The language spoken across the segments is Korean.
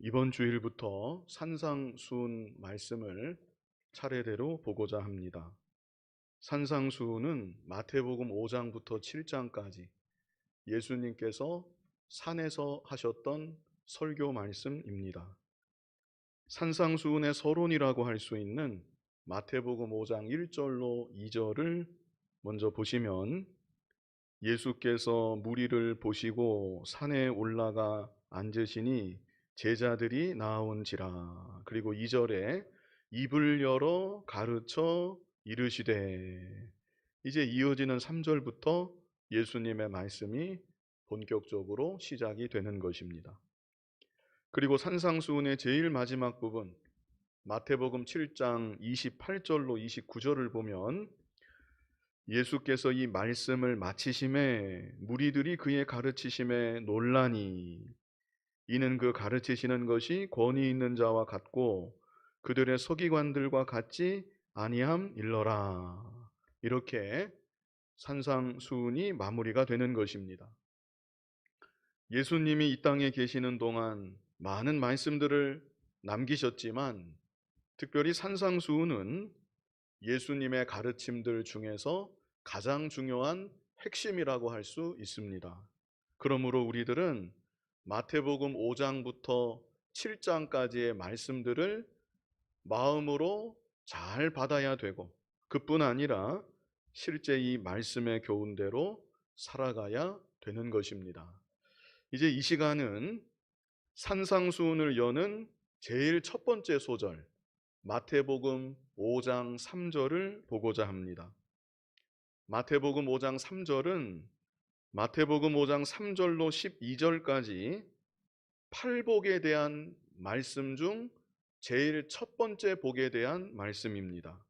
이번 주일부터 산상수훈 말씀을 차례대로 보고자 합니다. 산상수훈은 마태복음 5장부터 7장까지 예수님께서 산에서 하셨던 설교 말씀입니다. 산상수훈의 서론이라고 할 수 있는 마태복음 5장 1절로 2절을 먼저 보시면, 예수께서 무리를 보시고 산에 올라가 앉으시니 제자들이 나온지라. 그리고 2절에 입을 열어 가르쳐 이르시되. 이제 이어지는 3절부터 예수님의 말씀이 본격적으로 시작이 되는 것입니다. 그리고 산상수훈의 제일 마지막 부분, 마태복음 7장 28절로 29절을 보면, 예수께서 이 말씀을 마치심에 무리들이 그의 가르치심에 놀라니, 이는 그 가르치시는 것이 권위 있는 자와 같고 그들의 서기관들과 같지 아니함일러라. 이렇게 산상수훈이 마무리가 되는 것입니다. 예수님이 이 땅에 계시는 동안 많은 말씀들을 남기셨지만, 특별히 산상수훈은 예수님의 가르침들 중에서 가장 중요한 핵심이라고 할 수 있습니다. 그러므로 우리들은 마태복음 5장부터 7장까지의 말씀들을 마음으로 잘 받아야 되고, 그뿐 아니라 실제 이 말씀의 교훈대로 살아가야 되는 것입니다. 이제 이 시간은 산상수훈을 여는 제일 첫 번째 소절, 마태복음 5장 3절을 보고자 합니다. 마태복음 5장 3절은 마태복음 5장 3절로 12절까지 팔복에 대한 말씀 중 제일 첫 번째 복에 대한 말씀입니다.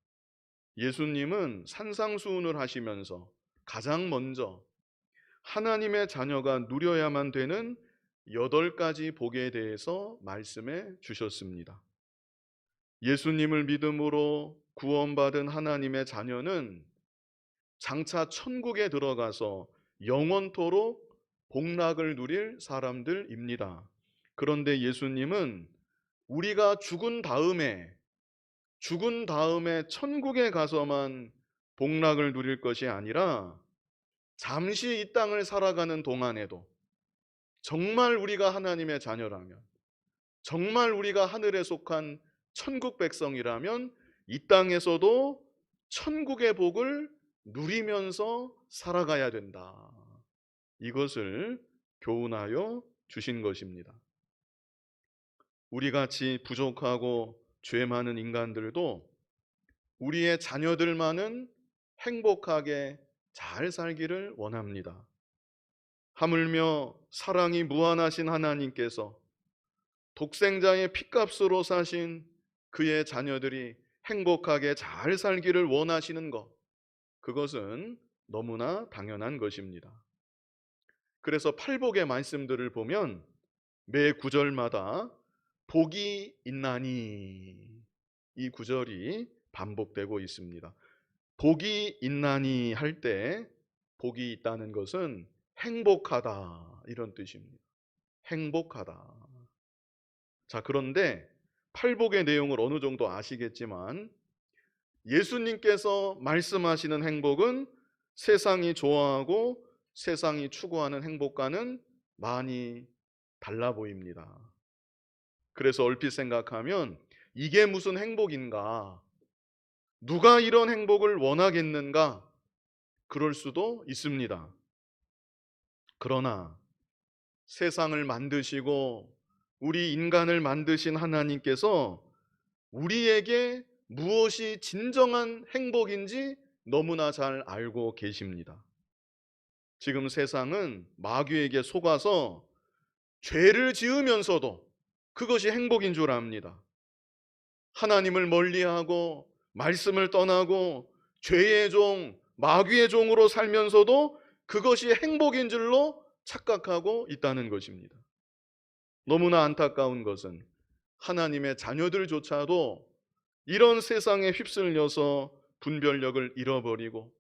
예수님은 산상수훈을 하시면서 가장 먼저 하나님의 자녀가 누려야만 되는 8가지 복에 대해서 말씀해 주셨습니다. 예수님을 믿음으로 구원받은 하나님의 자녀는 장차 천국에 들어가서 영원토록 복락을 누릴 사람들입니다. 그런데 예수님은 우리가 죽은 다음에 천국에 가서만 복락을 누릴 것이 아니라, 잠시 이 땅을 살아가는 동안에도 정말 우리가 하나님의 자녀라면, 정말 우리가 하늘에 속한 천국 백성이라면 이 땅에서도 천국의 복을 누리면서 살아가야 된다. 이것을 교훈하여 주신 것입니다. 우리같이 부족하고 죄 많은 인간들도 우리의 자녀들만은 행복하게 잘 살기를 원합니다. 하물며 사랑이 무한하신 하나님께서 독생자의 핏값으로 사신 그의 자녀들이 행복하게 잘 살기를 원하시는 것, 그것은 너무나 당연한 것입니다. 그래서 팔복의 말씀들을 보면 매 구절마다 복이 있나니, 이 구절이 반복되고 있습니다. 복이 있나니 할 때 복이 있다는 것은 행복하다, 이런 뜻입니다. 행복하다. 자, 그런데 팔복의 내용을 어느 정도 아시겠지만, 예수님께서 말씀하시는 행복은 세상이 좋아하고 세상이 추구하는 행복과는 많이 달라 보입니다. 그래서 얼핏 생각하면 이게 무슨 행복인가? 누가 이런 행복을 원하겠는가? 그럴 수도 있습니다. 그러나 세상을 만드시고 우리 인간을 만드신 하나님께서 우리에게 무엇이 진정한 행복인지 너무나 잘 알고 계십니다. 지금 세상은 마귀에게 속아서 죄를 지으면서도 그것이 행복인 줄 압니다. 하나님을 멀리하고 말씀을 떠나고 죄의 종, 마귀의 종으로 살면서도 그것이 행복인 줄로 착각하고 있다는 것입니다. 너무나 안타까운 것은 하나님의 자녀들조차도 이런 세상에 휩쓸려서 분별력을 잃어버리고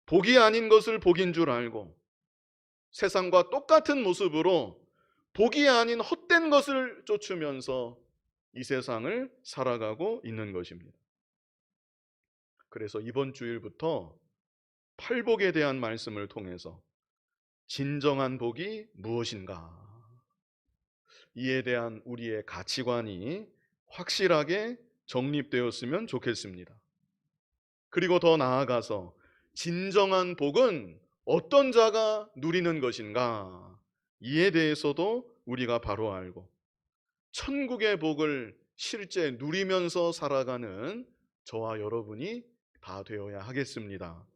복이 아닌 것을 복인 줄 알고 세상과 똑같은 모습으로 복이 아닌 헛된 것을 쫓으면서 이 세상을 살아가고 있는 것입니다. 그래서 이번 주일부터 팔복에 대한 말씀을 통해서 진정한 복이 무엇인가, 이에 대한 우리의 가치관이 확실하게 정립되었으면 좋겠습니다. 그리고 더 나아가서 진정한 복은 어떤 자가 누리는 것인가, 이에 대해서도 우리가 바로 알고 천국의 복을 실제 누리면서 살아가는 저와 여러분이 다 되어야 하겠습니다.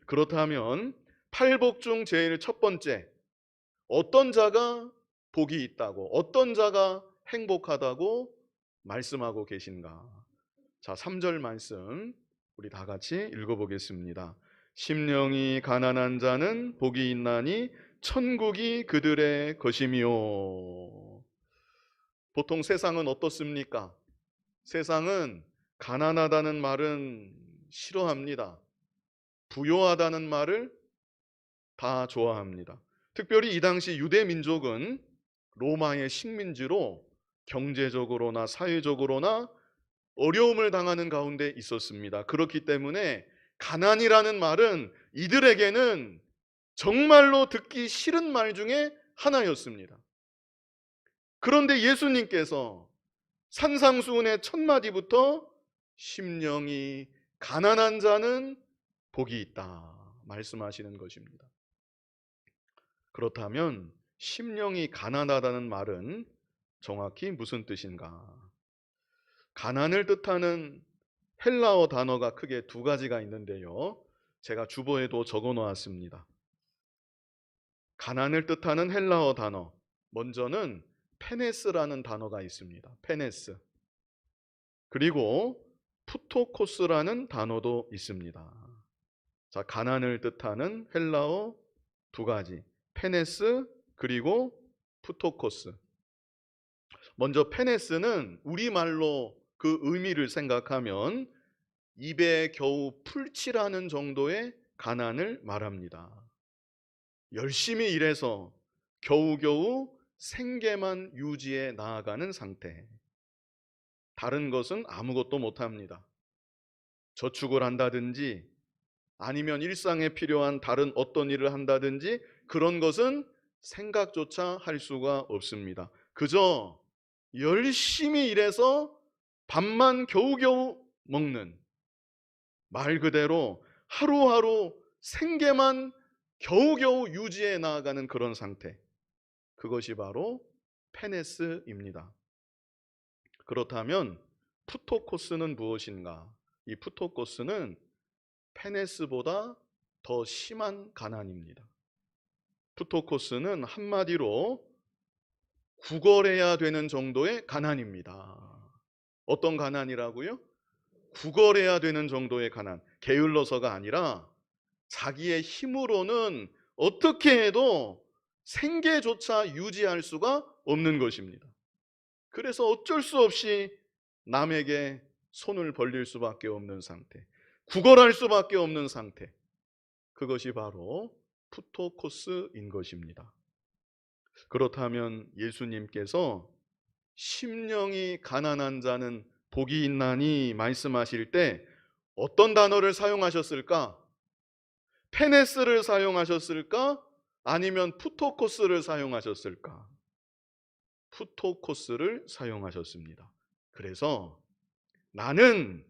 그렇다면 팔복 중 제일 첫 번째, 어떤 자가 복이 있다고, 어떤 자가 행복하다고 말씀하고 계신가? 자, 3절 말씀 우리 다 같이 읽어보겠습니다. 심령이 가난한 자는 복이 있나니 천국이 그들의 것이미요. 보통 세상은 어떻습니까? 세상은 가난하다는 말은 싫어합니다. 부요하다는 말을 다 좋아합니다. 특별히 이 당시 유대 민족은 로마의 식민지로 경제적으로나 사회적으로나 어려움을 당하는 가운데 있었습니다. 그렇기 때문에 가난이라는 말은 이들에게는 정말로 듣기 싫은 말 중에 하나였습니다. 그런데 예수님께서 산상수훈의 첫 마디부터 심령이 가난한 자는 복이 있다 말씀하시는 것입니다. 그렇다면 심령이 가난하다는 말은 정확히 무슨 뜻인가? 가난을 뜻하는 헬라어 단어가 크게 두 가지가 있는데요, 제가 주보에도 적어 놓았습니다. 가난을 뜻하는 헬라어 단어, 먼저는 페네스라는 단어가 있습니다. 페네스. 그리고 푸토코스라는 단어도 있습니다. 자, 가난을 뜻하는 헬라어 두 가지, 페네스 그리고 푸토코스. 먼저 페네스는 우리말로 그 의미를 생각하면 입에 겨우 풀칠하는 정도의 가난을 말합니다. 열심히 일해서 겨우겨우 생계만 유지해 나아가는 상태. 다른 것은 아무것도 못합니다. 저축을 한다든지 아니면 일상에 필요한 다른 어떤 일을 한다든지 그런 것은 생각조차 할 수가 없습니다. 그저 열심히 일해서 밥만 겨우겨우 먹는, 말 그대로 하루하루 생계만 겨우겨우 유지해 나아가는 그런 상태, 그것이 바로 페네스입니다. 그렇다면 푸토코스는 무엇인가? 이 푸토코스는 페네스보다 더 심한 가난입니다. 푸토코스는 한마디로 구걸해야 되는 정도의 가난입니다. 어떤 가난이라고요? 구걸해야 되는 정도의 가난. 게을러서가 아니라 자기의 힘으로는 어떻게 해도 생계조차 유지할 수가 없는 것입니다. 그래서 어쩔 수 없이 남에게 손을 벌릴 수밖에 없는 상태, 구걸할 수밖에 없는 상태, 그것이 바로 푸토코스인 것입니다. 그렇다면 예수님께서 심령이 가난한 자는 복이 있나니 말씀하실 때 어떤 단어를 사용하셨을까? 페네스를 사용하셨을까? 아니면 푸토코스를 사용하셨을까? 푸토코스를 사용하셨습니다. 그래서 나는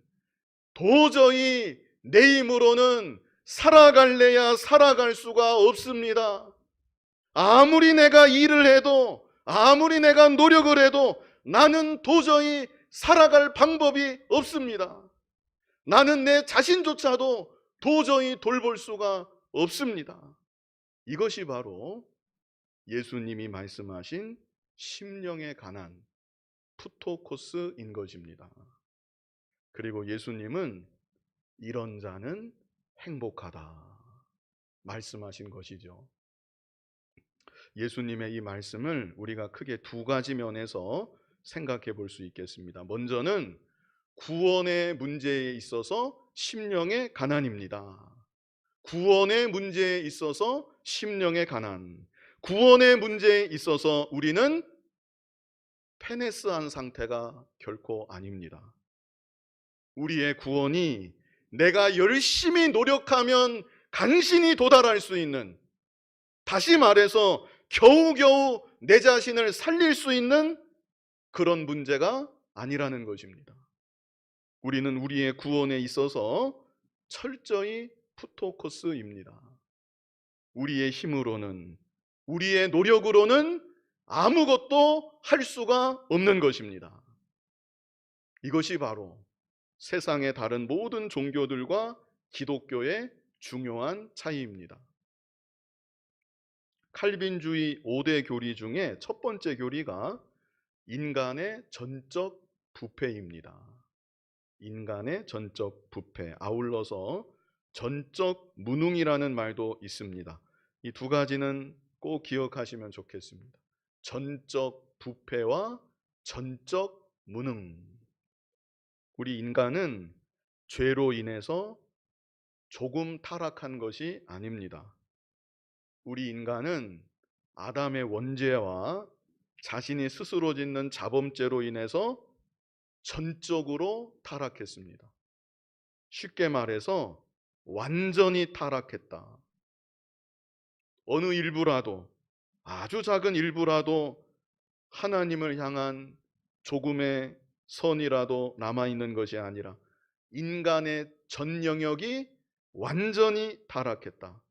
도저히 내 힘으로는 살아갈래야 살아갈 수가 없습니다. 아무리 내가 일을 해도, 아무리 내가 노력을 해도 나는 도저히 살아갈 방법이 없습니다. 나는 내 자신조차도 도저히 돌볼 수가 없습니다. 이것이 바로 예수님이 말씀하신 심령의 가난, 푸토코스인 것입니다. 그리고 예수님은 이런 자는 행복하다 말씀하신 것이죠. 예수님의 이 말씀을 우리가 크게 두 가지 면에서 생각해 볼 수 있겠습니다. 먼저는 구원의 문제에 있어서 심령의 가난입니다. 구원의 문제에 있어서 심령의 가난. 구원의 문제에 있어서 우리는 페네스한 상태가 결코 아닙니다. 우리의 구원이 내가 열심히 노력하면 간신히 도달할 수 있는, 다시 말해서 겨우겨우 내 자신을 살릴 수 있는 그런 문제가 아니라는 것입니다. 우리는 우리의 구원에 있어서 철저히 푸토코스입니다. 우리의 힘으로는, 우리의 노력으로는 아무것도 할 수가 없는 것입니다. 이것이 바로 세상의 다른 모든 종교들과 기독교의 중요한 차이입니다. 칼빈주의 5대 교리 중에 첫 번째 교리가 인간의 전적 부패입니다. 인간의 전적 부패, 아울러서 전적 무능이라는 말도 있습니다. 이 두 가지는 꼭 기억하시면 좋겠습니다. 전적 부패와 전적 무능. 우리 인간은 죄로 인해서 조금 타락한 것이 아닙니다. 우리 인간은 아담의 원죄와 자신이 스스로 짓는 자범죄로 인해서 전적으로 타락했습니다. 쉽게 말해서 완전히 타락했다. 어느 일부라도, 아주 작은 일부라도 하나님을 향한 조금의 선이라도 남아있는 것이 아니라 인간의 전 영역이 완전히 타락했다.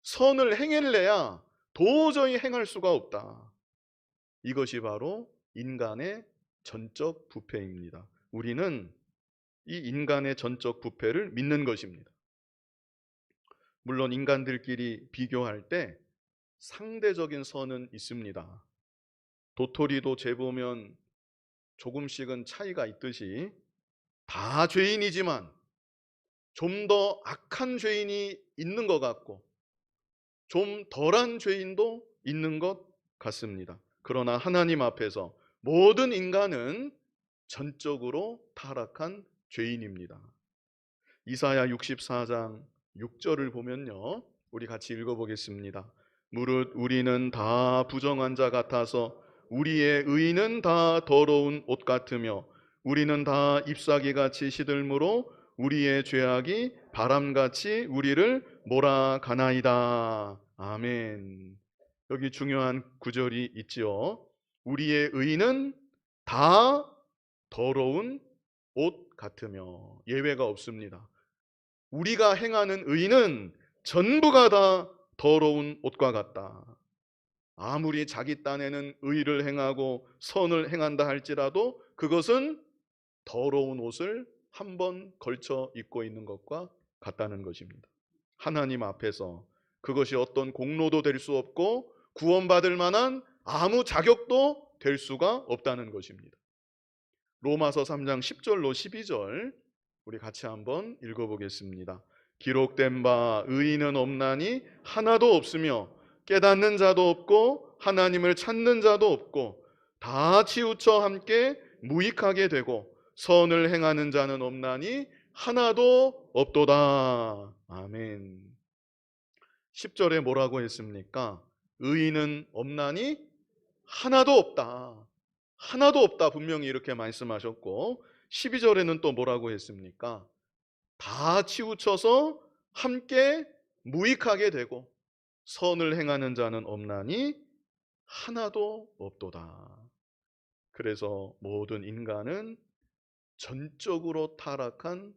선을 행할래야 도저히 행할 수가 없다. 이것이 바로 인간의 전적 부패입니다. 우리는 이 인간의 전적 부패를 믿는 것입니다. 물론 인간들끼리 비교할 때 상대적인 선은 있습니다. 도토리도 재보면 조금씩은 차이가 있듯이 다 죄인이지만 좀 더 악한 죄인이 있는 것 같고 좀 덜한 죄인도 있는 것 같습니다. 그러나 하나님 앞에서 모든 인간은 전적으로 타락한 죄인입니다. 이사야 64장 6절을 보면요, 우리 같이 읽어보겠습니다. 무릇 우리는 다 부정한 자 같아서 우리의 의는 다 더러운 옷 같으며 우리는 다 잎사귀같이 시들므로 우리의 죄악이 바람같이 우리를 몰아가나이다. 아멘. 여기 중요한 구절이 있지요. 우리의 의는 다 더러운 옷 같으며, 예외가 없습니다. 우리가 행하는 의는 전부가 다 더러운 옷과 같다. 아무리 자기 딴에는 의를 행하고 선을 행한다 할지라도 그것은 더러운 옷을 한 번 걸쳐 입고 있는 것과 같다는 것입니다. 하나님 앞에서 그것이 어떤 공로도 될 수 없고 구원받을 만한 아무 자격도 될 수가 없다는 것입니다. 로마서 3장 10절로 12절 우리 같이 한번 읽어보겠습니다. 기록된 바 의인은 없나니 하나도 없으며 깨닫는 자도 없고 하나님을 찾는 자도 없고 다 치우쳐 함께 무익하게 되고 선을 행하는 자는 없나니 하나도 없도다. 아멘. 10절에 뭐라고 했습니까? 의인은 없나니 하나도 없다. 하나도 없다 분명히 이렇게 말씀하셨고 12절에는 또 뭐라고 했습니까? 다 치우쳐서 함께 무익하게 되고 선을 행하는 자는 없나니 하나도 없도다. 그래서 모든 인간은 전적으로 타락한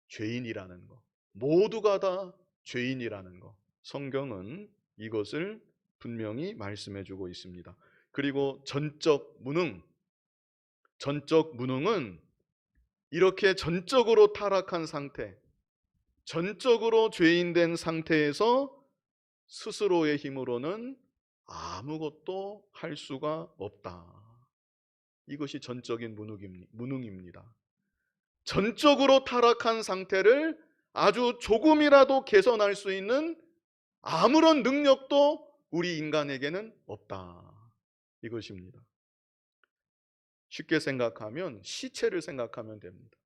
죄인이라는 것, 모두가 다 죄인이라는 것, 성경은 이것을 분명히 말씀해 주고 있습니다. 그리고 전적 무능은 이렇게 전적으로 타락한 상태, 전적으로 죄인된 상태에서 스스로의 힘으로는 아무것도 할 수가 없다. 이것이 전적인 무능입니다. 전적으로 타락한 상태를 아주 조금이라도 개선할 수 있는 아무런 능력도 우리 인간에게는 없다. 이것입니다. 쉽게 생각하면 시체를 생각하면 됩니다.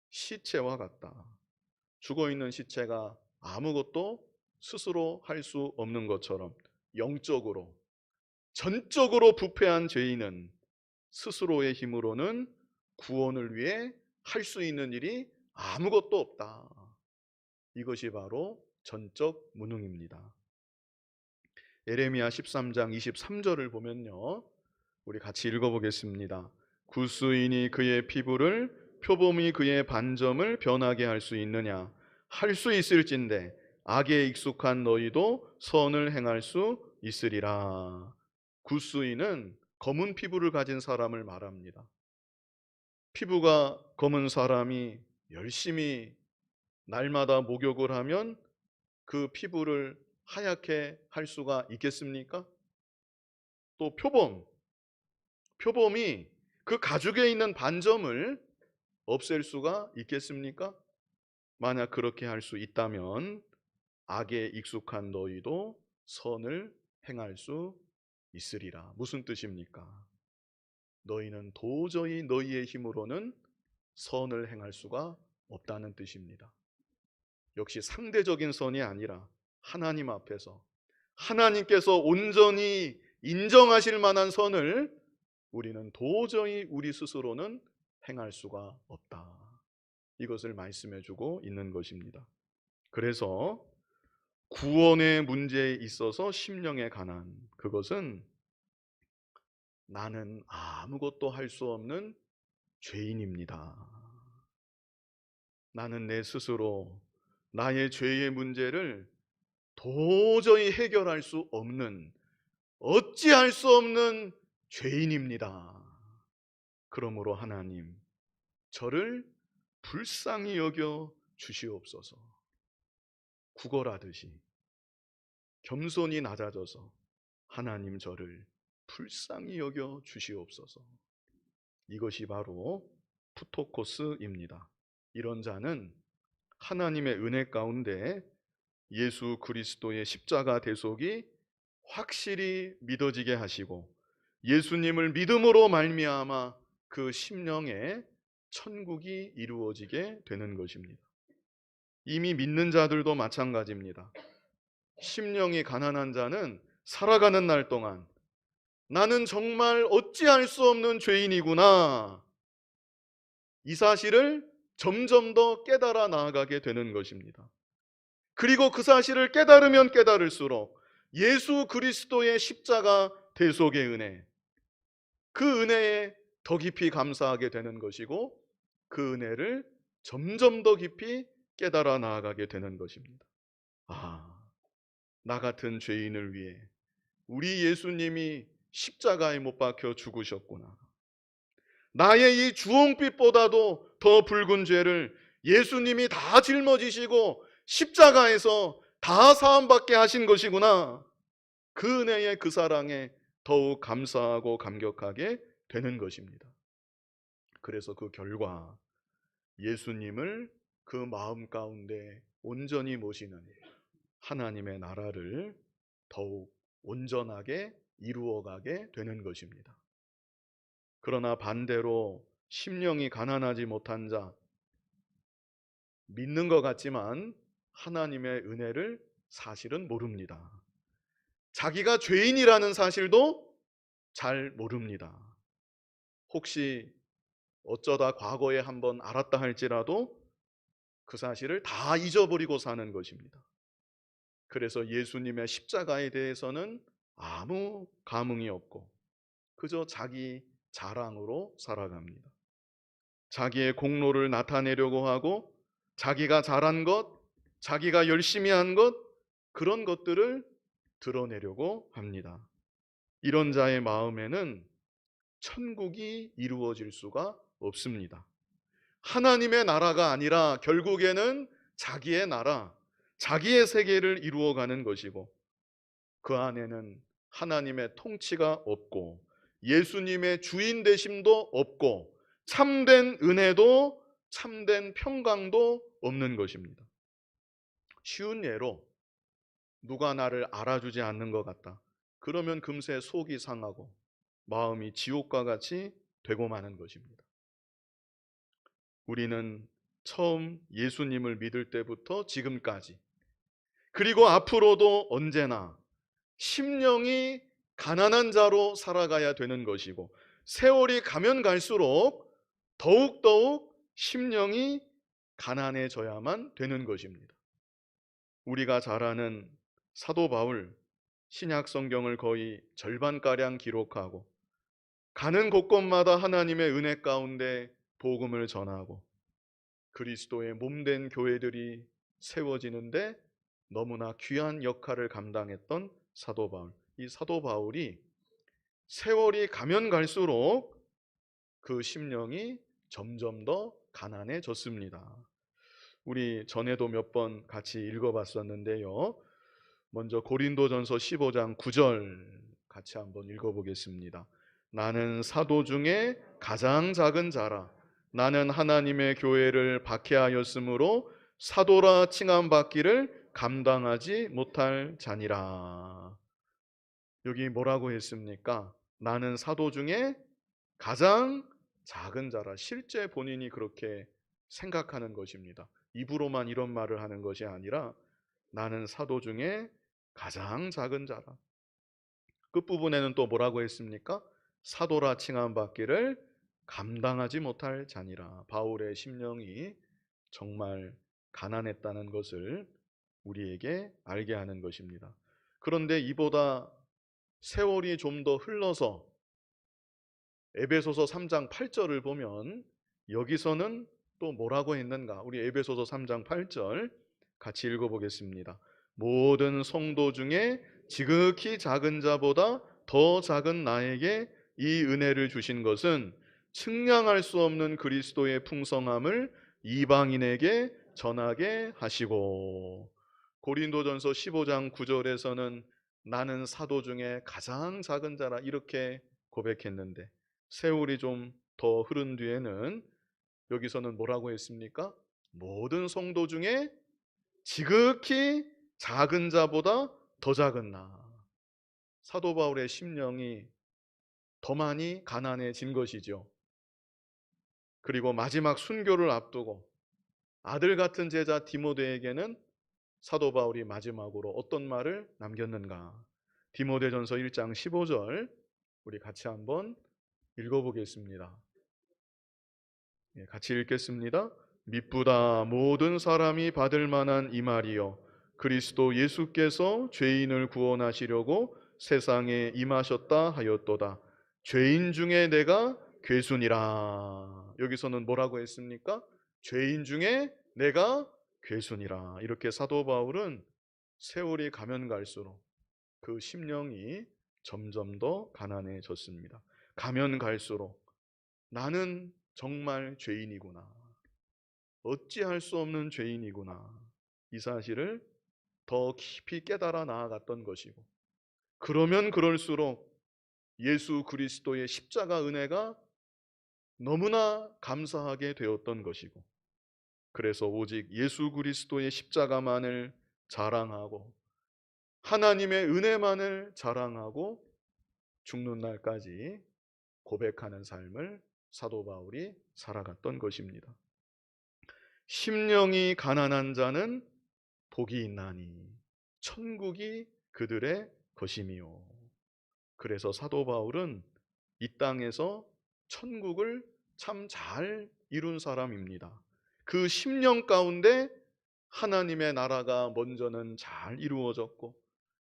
시체와 같다. 죽어있는 시체가 아무것도 스스로 할 수 없는 것처럼 영적으로 전적으로 부패한 죄인은 스스로의 힘으로는 구원을 위해 할 수 있는 일이 아무것도 없다. 이것이 바로 전적 무능입니다. 예레미야 13장 23절을 보면요, 우리 같이 읽어보겠습니다. 구스인이 그의 피부를, 표범이 그의 반점을 변하게 할 수 있느냐? 할 수 있을진데 악에 익숙한 너희도 선을 행할 수 있으리라. 구스인은 검은 피부를 가진 사람을 말합니다. 피부가 검은 사람이 열심히 날마다 목욕을 하면 그 피부를 하얗게 할 수가 있겠습니까? 또 표범이 그 가죽에 있는 반점을 없앨 수가 있겠습니까? 만약 그렇게 할 수 있다면 악에 익숙한 너희도 선을 행할 수 있으리라. 무슨 뜻입니까? 너희는 도저히 너희의 힘으로는 선을 행할 수가 없다는 뜻입니다. 역시 상대적인 선이 아니라 하나님 앞에서 하나님께서 온전히 인정하실 만한 선을 우리는 도저히 우리 스스로는 행할 수가 없다. 이것을 말씀해 주고 있는 것입니다. 그래서 구원의 문제에 있어서 심령의 가난, 그것은 나는 아무것도 할 수 없는 죄인입니다. 나는 내 스스로 나의 죄의 문제를 도저히 해결할 수 없는, 어찌할 수 없는 죄인입니다. 그러므로 하나님, 저를 불쌍히 여겨 주시옵소서. 구걸하듯이 겸손히 낮아져서 하나님, 저를 불쌍히 여겨 주시옵소서. 이것이 바로 푸토코스입니다. 이런 자는 하나님의 은혜 가운데 예수 그리스도의 십자가 대속이 확실히 믿어지게 하시고 예수님을 믿음으로 말미암아 그 심령에 천국이 이루어지게 되는 것입니다. 이미 믿는 자들도 마찬가지입니다. 심령이 가난한 자는 살아가는 날 동안 나는 정말 어찌할 수 없는 죄인이구나, 이 사실을 점점 더 깨달아 나아가게 되는 것입니다. 그리고 그 사실을 깨달으면 깨달을수록 예수 그리스도의 십자가 대속의 은혜, 그 은혜에 더 깊이 감사하게 되는 것이고 그 은혜를 점점 더 깊이 깨달아 나아가게 되는 것입니다. 나 같은 죄인을 위해 우리 예수님이 십자가에 못 박혀 죽으셨구나. 나의 이 주홍빛보다도 더 붉은 죄를 예수님이 다 짊어지시고 십자가에서 다 사함받게 하신 것이구나. 그 은혜에, 그 사랑에 더욱 감사하고 감격하게 되는 것입니다. 그래서 그 결과 예수님을 그 마음 가운데 온전히 모시는 하나님의 나라를 더욱 온전하게 이루어가게 되는 것입니다. 그러나 반대로 심령이 가난하지 못한 자, 믿는 것 같지만 하나님의 은혜를 사실은 모릅니다. 자기가 죄인이라는 사실도 잘 모릅니다. 혹시 어쩌다 과거에 한번 알았다 할지라도 그 사실을 다 잊어버리고 사는 것입니다. 그래서 예수님의 십자가에 대해서는 아무 감흥이 없고 그저 자기 자랑으로 살아갑니다. 자기의 공로를 나타내려고 하고 자기가 잘한 것, 자기가 열심히 한 것, 그런 것들을 드러내려고 합니다. 이런 자의 마음에는 천국이 이루어질 수가 없습니다. 하나님의 나라가 아니라 결국에는 자기의 나라, 자기의 세계를 이루어가는 것이고 그 안에는 하나님의 통치가 없고 예수님의 주인 되심도 없고 참된 은혜도 참된 평강도 없는 것입니다. 쉬운 예로 누가 나를 알아주지 않는 것 같다. 그러면 금세 속이 상하고 마음이 지옥과 같이 되고 마는 것입니다. 우리는 처음 예수님을 믿을 때부터 지금까지 그리고 앞으로도 언제나 심령이 가난한 자로 살아가야 되는 것이고, 세월이 가면 갈수록 더욱더욱 심령이 가난해져야만 되는 것입니다. 우리가 잘 아는 사도 바울, 신약 성경을 거의 절반가량 기록하고 가는 곳곳마다 하나님의 은혜 가운데 복음을 전하고 그리스도의 몸된 교회들이 세워지는데 너무나 귀한 역할을 감당했던 사도 바울. 이 사도 바울이 세월이 가면 갈수록 그 심령이 점점 더 가난해졌습니다. 우리 전에도 몇 번 같이 읽어봤었는데요. 먼저 고린도전서 15장 9절 같이 한번 읽어보겠습니다. 나는 사도 중에 가장 작은 자라. 나는 하나님의 교회를 박해하였으므로 사도라 칭함받기를 감당하지 못할 자니라. 여기 뭐라고 했습니까? 나는 사도 중에 가장 작은 자라. 실제 본인이 그렇게 생각하는 것입니다. 입으로만 이런 말을 하는 것이 아니라 나는 사도 중에 가장 작은 자라. 끝부분에는 또 뭐라고 했습니까? 사도라 칭함받기를 감당하지 못할 자니라. 바울의 심령이 정말 가난했다는 것을 우리에게 알게 하는 것입니다. 그런데 이보다 세월이 좀 더 흘러서 에베소서 3장 8절을 보면 여기서는 또 뭐라고 했는가? 우리 에베소서 3장 8절 같이 읽어보겠습니다. 모든 성도 중에 지극히 작은 자보다 더 작은 나에게 이 은혜를 주신 것은 측량할 수 없는 그리스도의 풍성함을 이방인에게 전하게 하시고, 고린도전서 15장 9절에서는 나는 사도 중에 가장 작은 자라 이렇게 고백했는데 세월이 좀 더 흐른 뒤에는 여기서는 뭐라고 했습니까? 모든 성도 중에 지극히 작은 자보다 더 작은 나. 사도 바울의 심령이 더 많이 가난해진 것이죠. 그리고 마지막 순교를 앞두고 아들 같은 제자 디모데에게는 사도 바울이 마지막으로 어떤 말을 남겼는가? 디모데전서 1장 15절 우리 같이 한번 읽어보겠습니다. 같이 읽겠습니다. 미쁘다 모든 사람이 받을 만한 이 말이요 그리스도 예수께서 죄인을 구원하시려고 세상에 임하셨다 하였도다. 죄인 중에 내가 괴순이라. 여기서는 뭐라고 했습니까? 죄인 중에 내가 괴순이라. 이렇게 사도 바울은 세월이 가면 갈수록 그 심령이 점점 더 가난해졌습니다. 가면 갈수록 나는 정말 죄인이구나. 어찌할 수 없는 죄인이구나. 이 사실을 더 깊이 깨달아 나아갔던 것이고, 그러면 그럴수록 예수 그리스도의 십자가 은혜가 너무나 감사하게 되었던 것이고, 그래서 오직 예수 그리스도의 십자가만을 자랑하고 하나님의 은혜만을 자랑하고 죽는 날까지 고백하는 삶을 사도 바울이 살아갔던 것입니다. 심령이 가난한 자는 복이 있나니 천국이 그들의 것이미요. 그래서 사도 바울은 이 땅에서 천국을 참 잘 이룬 사람입니다. 그 심령 가운데 하나님의 나라가 먼저는 잘 이루어졌고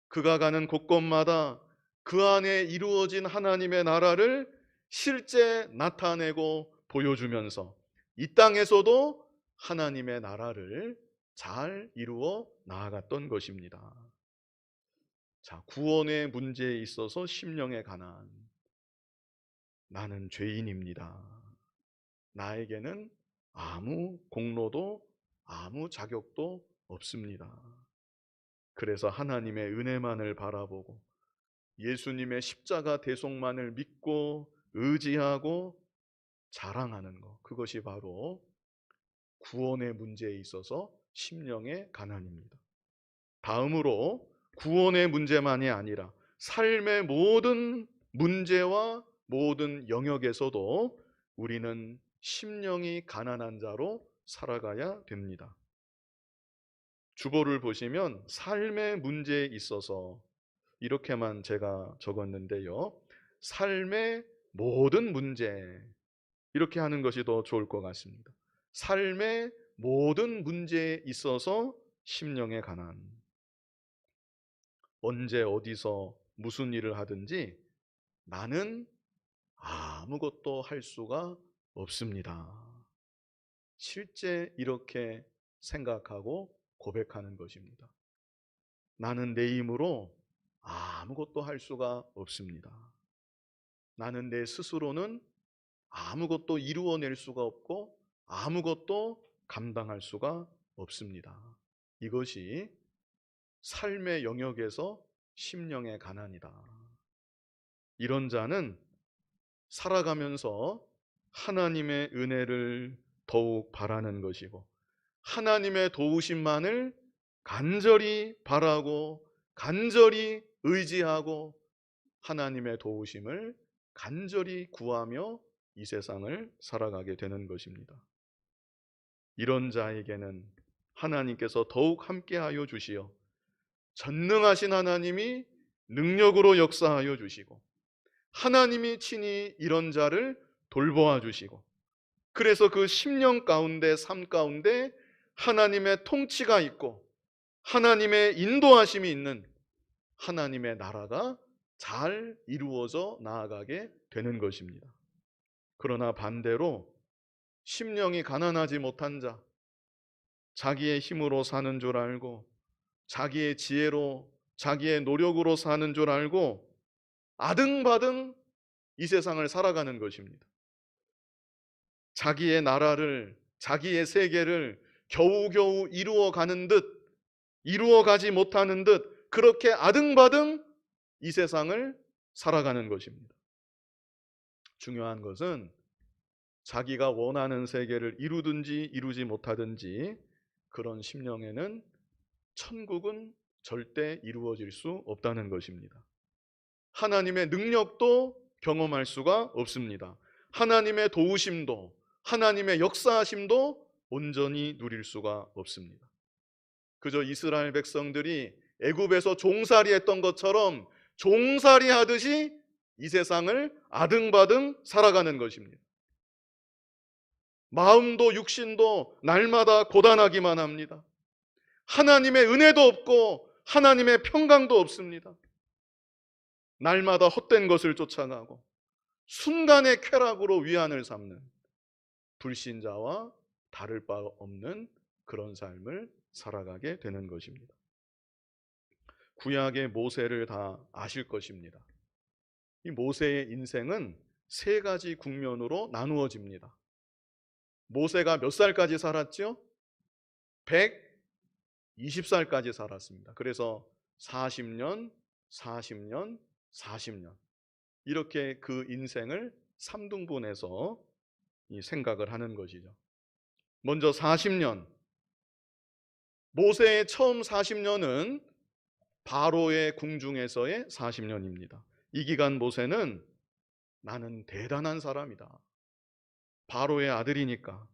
그가 가는 곳곳마다 그 안에 이루어진 하나님의 나라를 실제 나타내고 보여주면서 이 땅에서도 하나님의 나라를 잘 이루어 나아갔던 것입니다. 자, 구원의 문제에 있어서 심령의 가난. 나는 죄인입니다. 나에게는 아무 공로도 아무 자격도 없습니다. 그래서 하나님의 은혜만을 바라보고 예수님의 십자가 대속만을 믿고 의지하고 자랑하는 것, 그것이 바로 구원의 문제에 있어서 심령의 가난입니다. 다음으로 구원의 문제만이 아니라 삶의 모든 문제와 모든 영역에서도 우리는 심령이 가난한 자로 살아가야 됩니다. 주보를 보시면 삶의 문제에 있어서 이렇게만 제가 적었는데요. 삶의 모든 문제, 이렇게 하는 것이 더 좋을 것 같습니다. 삶의 모든 문제에 있어서 심령의 가난. 언제 어디서 무슨 일을 하든지 나는 아무것도 할 수가 없습니다. 실제 이렇게 생각하고 고백하는 것입니다. 나는 내 힘으로 아무것도 할 수가 없습니다. 나는 내 스스로는 아무것도 이루어낼 수가 없고 아무것도 감당할 수가 없습니다. 이것이 삶의 영역에서 심령의 가난이다. 이런 자는 살아가면서 하나님의 은혜를 더욱 바라는 것이고 하나님의 도우심만을 간절히 바라고 간절히 의지하고 하나님의 도우심을 간절히 구하며 이 세상을 살아가게 되는 것입니다. 이런 자에게는 하나님께서 더욱 함께하여 주시어 전능하신 하나님이 능력으로 역사하여 주시고 하나님이 친히 이런 자를 돌보아 주시고 그래서 그 심령 가운데 삶 가운데 하나님의 통치가 있고 하나님의 인도하심이 있는 하나님의 나라가 잘 이루어져 나아가게 되는 것입니다. 그러나 반대로 심령이 가난하지 못한 자, 자기의 힘으로 사는 줄 알고 자기의 지혜로 자기의 노력으로 사는 줄 알고 아등바등 이 세상을 살아가는 것입니다. 자기의 나라를 자기의 세계를 겨우겨우 이루어가는 듯 이루어가지 못하는 듯 그렇게 아등바등 이 세상을 살아가는 것입니다. 중요한 것은 자기가 원하는 세계를 이루든지 이루지 못하든지 그런 심령에는 천국은 절대 이루어질 수 없다는 것입니다. 하나님의 능력도 경험할 수가 없습니다. 하나님의 도우심도 하나님의 역사하심도 온전히 누릴 수가 없습니다. 그저 이스라엘 백성들이 애굽에서 종살이 했던 것처럼 종살이 하듯이 이 세상을 아등바등 살아가는 것입니다. 마음도 육신도 날마다 고단하기만 합니다. 하나님의 은혜도 없고 하나님의 평강도 없습니다. 날마다 헛된 것을 쫓아가고 순간의 쾌락으로 위안을 삼는 불신자와 다를 바 없는 그런 삶을 살아가게 되는 것입니다. 구약의 모세를 다 아실 것입니다. 이 모세의 인생은 세 가지 국면으로 나누어집니다. 모세가 몇 살까지 살았죠? 120살까지 살았습니다. 그래서 40년, 40년, 40년 이렇게 그 인생을 3등분해서 생각을 하는 것이죠. 먼저 40년, 모세의 처음 40년은 바로의 궁중에서의 40년입니다. 이 기간 모세는 나는 대단한 사람이다. 바로의 아들이니까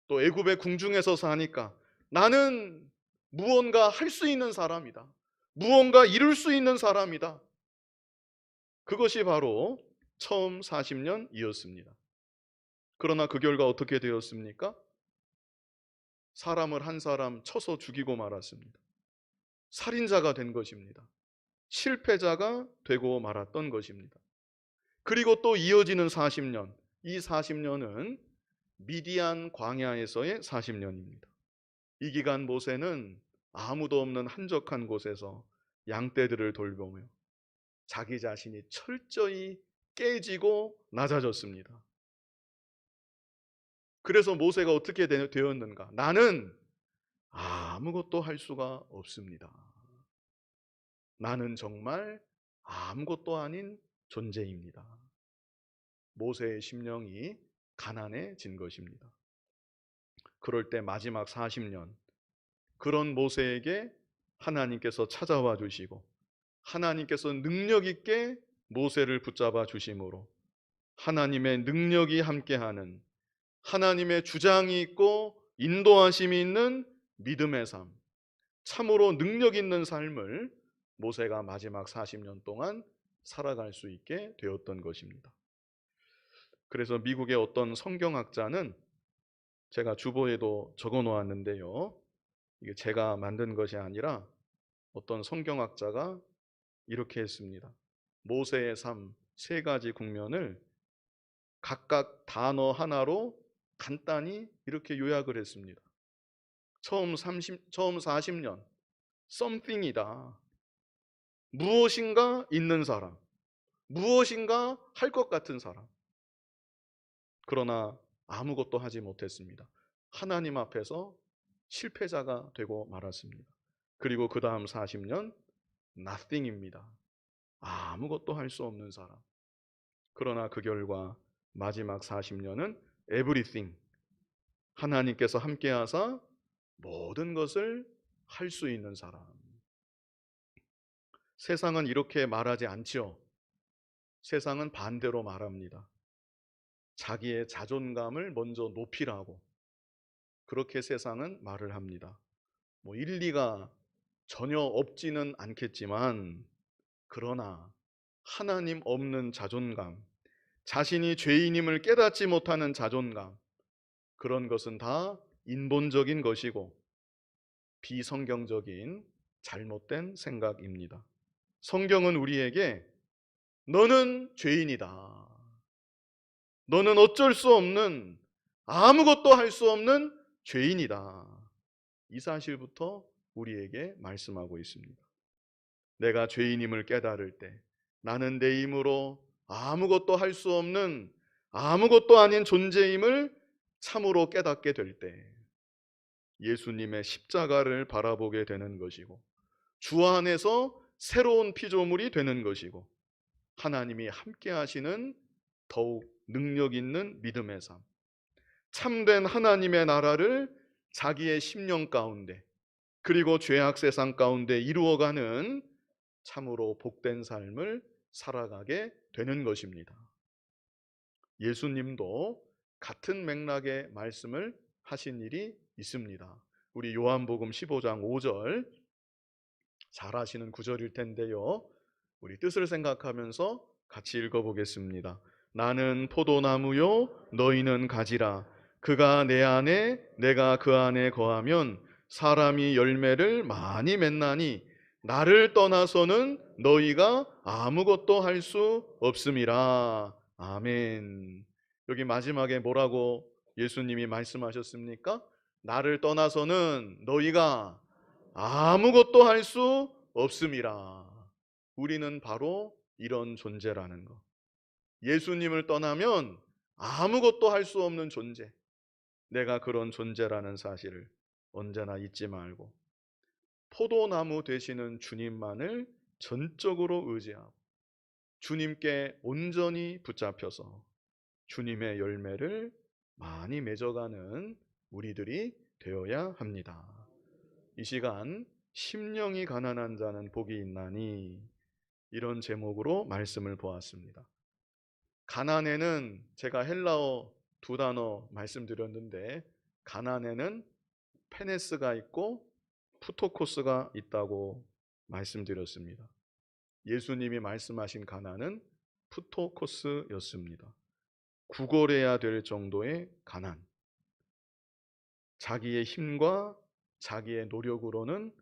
또 애굽의 궁중에서 사니까 나는 무언가 할 수 있는 사람이다. 무언가 이룰 수 있는 사람이다. 그것이 바로 처음 40년이었습니다. 그러나 그 결과 어떻게 되었습니까? 사람을 한 사람 쳐서 죽이고 말았습니다. 살인자가 된 것입니다. 실패자가 되고 말았던 것입니다. 그리고 또 이어지는 40년, 이 40년은 미디안 광야에서의 40년입니다. 이 기간 모세는 아무도 없는 한적한 곳에서 양떼들을 돌보며 자기 자신이 철저히 깨지고 낮아졌습니다. 그래서 모세가 어떻게 되었는가? 나는 아무것도 할 수가 없습니다. 나는 정말 아무것도 아닌 존재입니다. 모세의 심령이 가난해진 것입니다. 그럴 때 마지막 40년, 그런 모세에게 하나님께서 찾아와 주시고 하나님께서 능력 있게 모세를 붙잡아 주심으로 하나님의 능력이 함께하는 하나님의 주장이 있고 인도하심이 있는 믿음의 삶, 참으로 능력 있는 삶을 모세가 마지막 40년 동안 살아갈 수 있게 되었던 것입니다. 그래서 미국의 어떤 성경학자는 제가 주보에도 적어 놓았는데요. 이게 제가 만든 것이 아니라 어떤 성경학자가 이렇게 했습니다. 모세의 삶 세 가지 국면을 각각 단어 하나로 간단히 이렇게 요약을 했습니다. 처음 40년 something이다. 무엇인가 있는 사람, 무엇인가 할 것 같은 사람. 그러나 아무것도 하지 못했습니다. 하나님 앞에서 실패자가 되고 말았습니다. 그리고 그 다음 40년 nothing입니다. 아무것도 할 수 없는 사람. 그러나 그 결과 마지막 40년은 everything. 하나님께서 함께하사 모든 것을 할 수 있는 사람. 세상은 이렇게 말하지 않지요. 세상은 반대로 말합니다. 자기의 자존감을 먼저 높이라고. 그렇게 세상은 말을 합니다. 일리가 전혀 없지는 않겠지만, 그러나 하나님 없는 자존감, 자신이 죄인임을 깨닫지 못하는 자존감, 그런 것은 다 인본적인 것이고 비성경적인 잘못된 생각입니다. 성경은 우리에게 너는 죄인이다. 너는 어쩔 수 없는, 아무것도 할 수 없는 죄인이다. 이 사실부터 우리에게 말씀하고 있습니다. 내가 죄인임을 깨달을 때, 나는 내 힘으로 아무것도 할 수 없는, 아무것도 아닌 존재임을 참으로 깨닫게 될 때, 예수님의 십자가를 바라보게 되는 것이고, 주 안에서 새로운 피조물이 되는 것이고, 하나님이 함께 하시는 더욱 능력 있는 믿음의 삶, 참된 하나님의 나라를 자기의 심령 가운데, 그리고 죄악 세상 가운데 이루어가는 참으로 복된 삶을 살아가게 되는 것입니다. 예수님도 같은 맥락의 말씀을 하신 일이 있습니다. 우리 요한복음 15장 5절, 잘 아시는 구절일 텐데요. 우리 뜻을 생각하면서 같이 읽어보겠습니다. 나는 포도나무요 너희는 가지라. 그가 내 안에 내가 그 안에 거하면 사람이 열매를 많이 맺나니 나를 떠나서는 너희가 아무것도 할 수 없음이라. 아멘. 여기 마지막에 뭐라고 예수님이 말씀하셨습니까? 나를 떠나서는 너희가 아무것도 할 수 없음이라. 우리는 바로 이런 존재라는 것. 예수님을 떠나면 아무것도 할 수 없는 존재. 내가 그런 존재라는 사실을 언제나 잊지 말고 포도나무 되시는 주님만을 전적으로 의지하고 주님께 온전히 붙잡혀서 주님의 열매를 많이 맺어가는 우리들이 되어야 합니다. 이 시간 심령이 가난한 자는 복이 있나니, 이런 제목으로 말씀을 보았습니다. 가난에는 제가 헬라어 두 단어 말씀드렸는데, 가난에는 페네스가 있고 푸토코스가 있다고 말씀드렸습니다. 예수님이 말씀하신 가난은 푸토코스였습니다. 구걸해야 될 정도의 가난. 자기의 힘과 자기의 노력으로는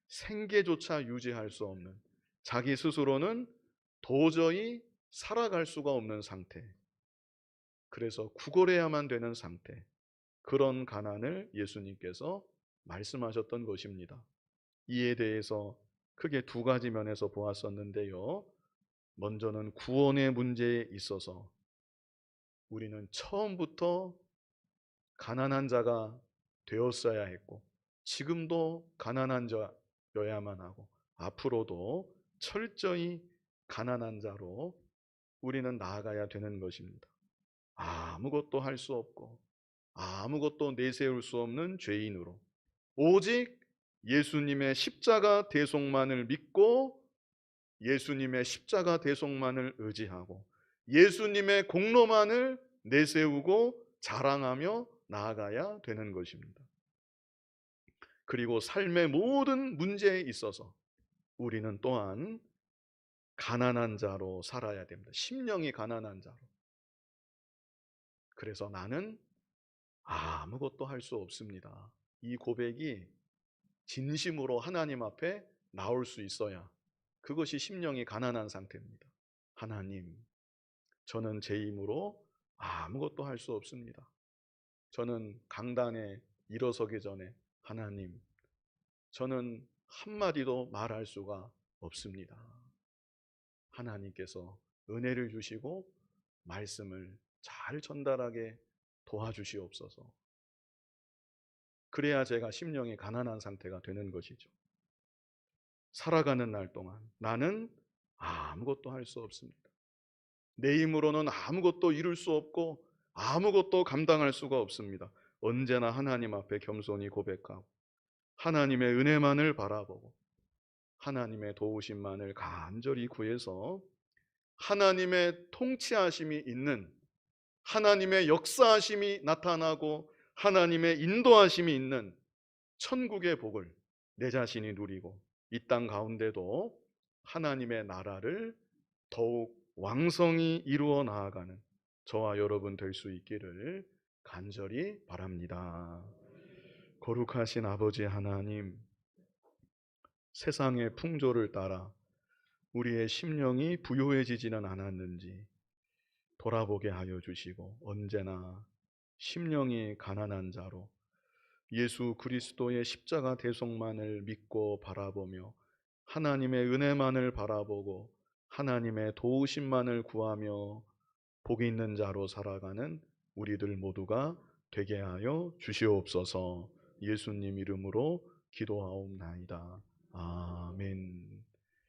생계조차 유지할 수 없는, 자기 스스로는 도저히 살아갈 수가 없는 상태. 그래서 구걸해야만 되는 상태. 그런 가난을 예수님께서 말씀하셨던 것입니다. 이에 대해서 크게 두 가지 면에서 보았었는데요. 먼저는 구원의 문제에 있어서 우리는 처음부터 가난한 자가 되었어야 했고, 지금도 가난한 자여야만 하고, 앞으로도 철저히 가난한 자로 우리는 나아가야 되는 것입니다. 아무것도 할 수 없고 아무것도 내세울 수 없는 죄인으로, 오직 예수님의 십자가 대속만을 믿고 예수님의 십자가 대속만을 의지하고 예수님의 공로만을 내세우고 자랑하며 나아가야 되는 것입니다. 그리고 삶의 모든 문제에 있어서 우리는 또한 가난한 자로 살아야 됩니다. 심령이 가난한 자로. 그래서 나는 아무것도 할 수 없습니다. 이 고백이 진심으로 하나님 앞에 나올 수 있어야 그것이 심령이 가난한 상태입니다. 하나님, 저는 제 힘으로 아무것도 할 수 없습니다. 저는 강단에 일어서기 전에 하나님, 저는 한마디도 말할 수가 없습니다. 하나님께서 은혜를 주시고 말씀을 잘 전달하게 도와주시옵소서. 그래야 제가 심령이 가난한 상태가 되는 것이죠. 살아가는 날 동안 나는 아무것도 할 수 없습니다. 내 힘으로는 아무것도 이룰 수 없고 아무것도 감당할 수가 없습니다. 언제나 하나님 앞에 겸손히 고백하고 하나님의 은혜만을 바라보고 하나님의 도우심만을 간절히 구해서 하나님의 통치하심이 있는, 하나님의 역사하심이 나타나고 하나님의 인도하심이 있는 천국의 복을 내 자신이 누리고 이 땅 가운데도 하나님의 나라를 더욱 왕성히 이루어 나아가는 저와 여러분 될 수 있기를 간절히 바랍니다. 거룩하신 아버지 하나님, 세상의 풍조를 따라 우리의 심령이 부요해지지는 않았는지 돌아보게 하여 주시고 언제나 심령이 가난한 자로 예수 그리스도의 십자가 대속만을 믿고 바라보며 하나님의 은혜만을 바라보고 하나님의 도우심만을 구하며 복 있는 자로 살아가는 우리들 모두가 되게 하여 주시옵소서. 예수님 이름으로 기도하옵나이다. 아멘.